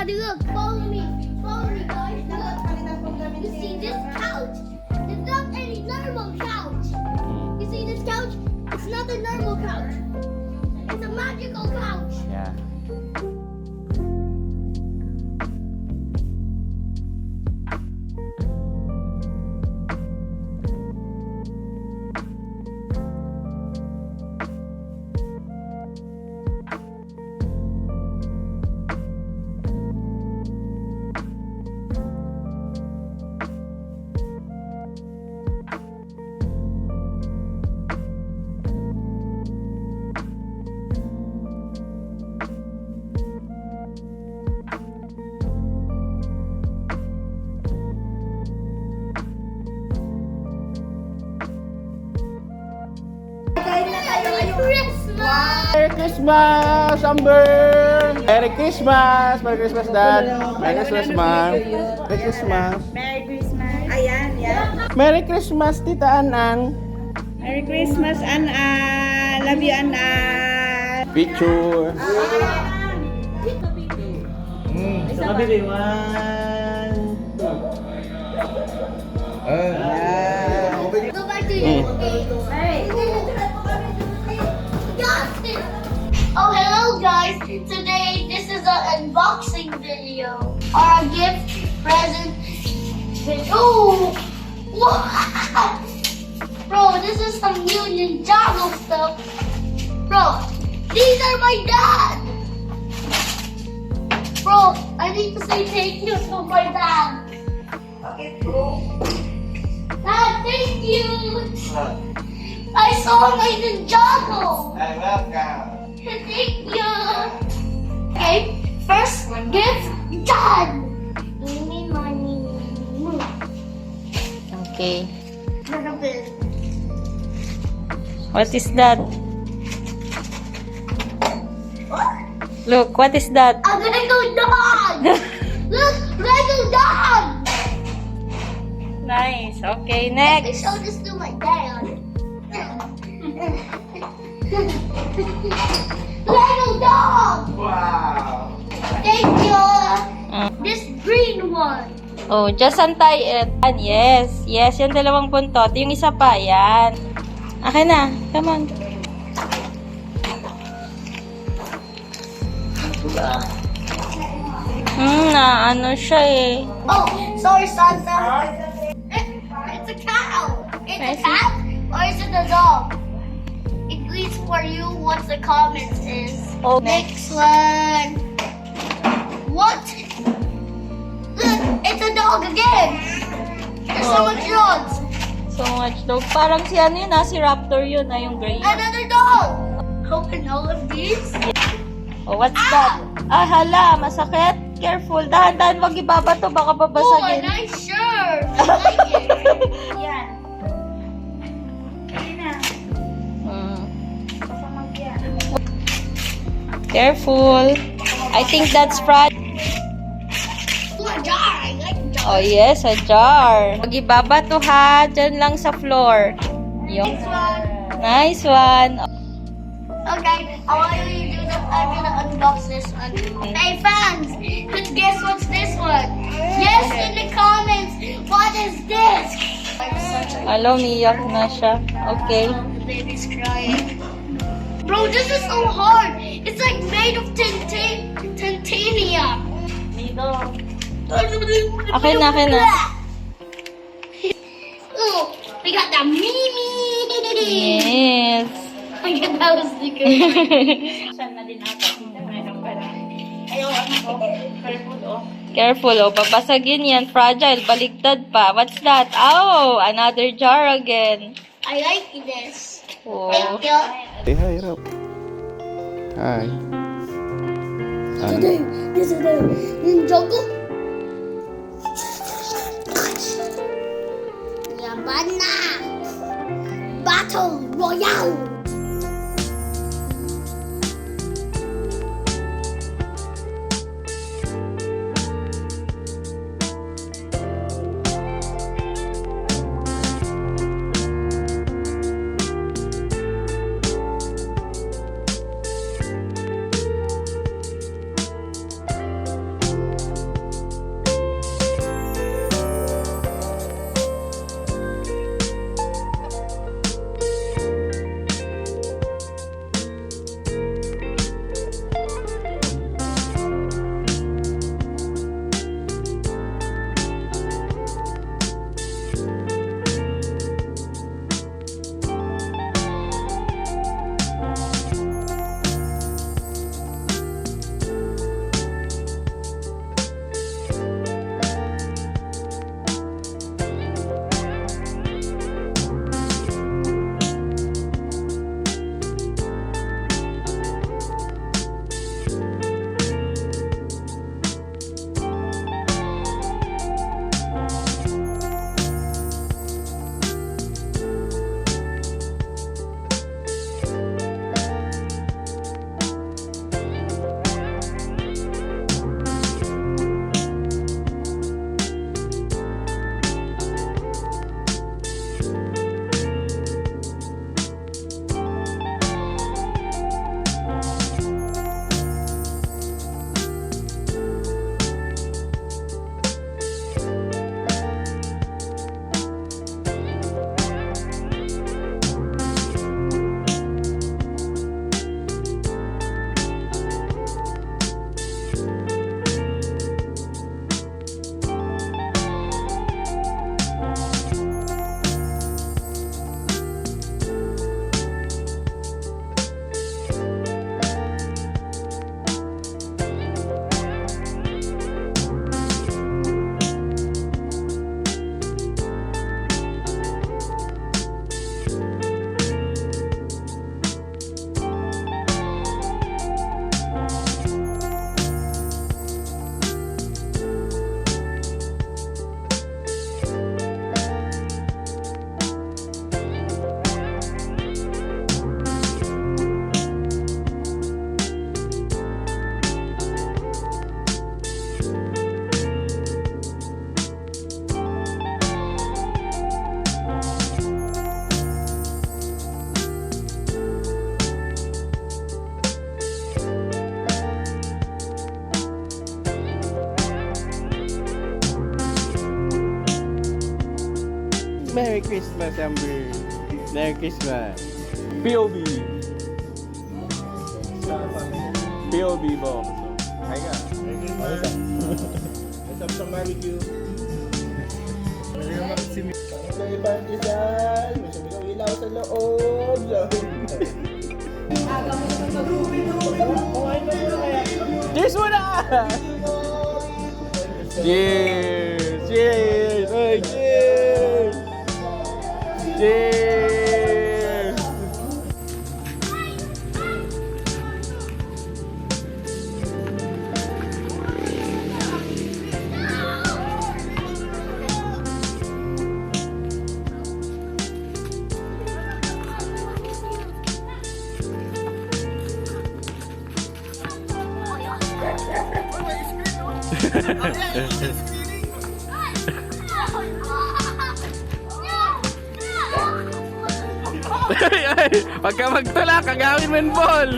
Daddy, look. Follow me. Follow me, guys. Look. You see this couch? It's not any normal couch. You see this couch? It's not a normal couch. It's a magical couch. Yeah. Christmas! Merry Christmas, Amber! Merry Christmas! Merry Christmas, Dad! Merry Christmas, Mom! Merry Christmas! Merry Christmas. Ayan, yan. Merry Christmas, Tita Anan! Merry Christmas, Ann. Love you, Ann. Picture! Sa kabili, 1, 2. Go back to you. Okay. Oh, hello guys. Today, this is an unboxing video. Or a gift present video. Oh, wow. Bro, this is some new Ninjago stuff. Bro, these are my dad. Bro, I need to say thank you to my dad. Okay, bro. Dad, thank you. I saw my Ninjago. Welcome. Thank you. Okay, first gift done. Give me money. Okay. Little bit. What is that? What? Look, what is that? A Lego dog. Look, Lego dog. Nice. Okay, I next. show this to my dad. Lego dog. Wow. Thank you. Mm. This green one. Oh, just untie it. Yes. Yes, yung dalawang buntot. Yung isa pa, yan. Akin na. Come on. Ano siya eh. Oh, sorry, Santa. It's a cow. It's a cat or is it a dog? It reads for you what the comments is. Oh, Next one. What? Look, it's a dog again. There's so Oh. much dogs. So much dog. Parang si ano yun, si Raptor yun, yung gray. Another dog. Open all of these. Oh, what's that? Ah, hala, masakit. Careful. Dahan-dahan, wag ibabato, baka Oh, a babasagin. nice shirt. I like it. Yan. Ayun na. Hmm. Kasamag yan. Careful. I think that's fried. Oh, a jar. I like jar. Oh, yes, a jar. Wag ibabato ha. Diyan lang sa floor. Yung. Next one. Nice one. Okay, while you do that, I'm gonna unbox this one. Hey fans, guess what's this one? Yes, in the comments, what is this? Alam, iyak na siya. Okay. The baby's crying. Bro, this is so hard. It's like made of titanium. Akin na. Oh, we got the Mimi. Yes. I get that was the good. Saan na din ako. Meron pala. Ayaw, ano ko. Careful, oh. Careful, oh. Babasagin yan. Fragile. Baligtad pa. What's that? Oh, another jar again. I like this. Oh. Thank you. Say hi, Rob. Hi. Today, this is the Ninjago. Yabana Battle Royale. Christmas, Amber. Merry Christmas. POV. POV box. Ay nga. Masarap sa barbecue. May barbecue dyan. May sabi ng ilaw sa loob. Cheers muna! Cheers! Cheers! Ay, cheers! Cheers! Ay, ay, pagka magtula, kagawin mo yung ball.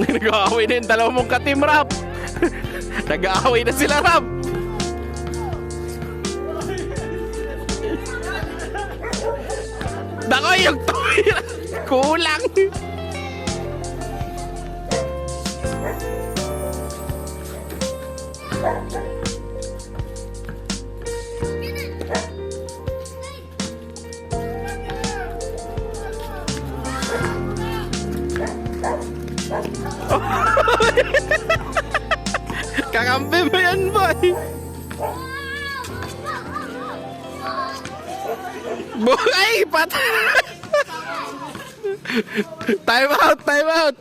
Nag-aaway na yung dalawang mong ka-team, Rap. Nag-aaway na sila, Rap. Nako, yung toy. Kulang. Kakampi mo yan, boy. Boy, patay. Time out, time out.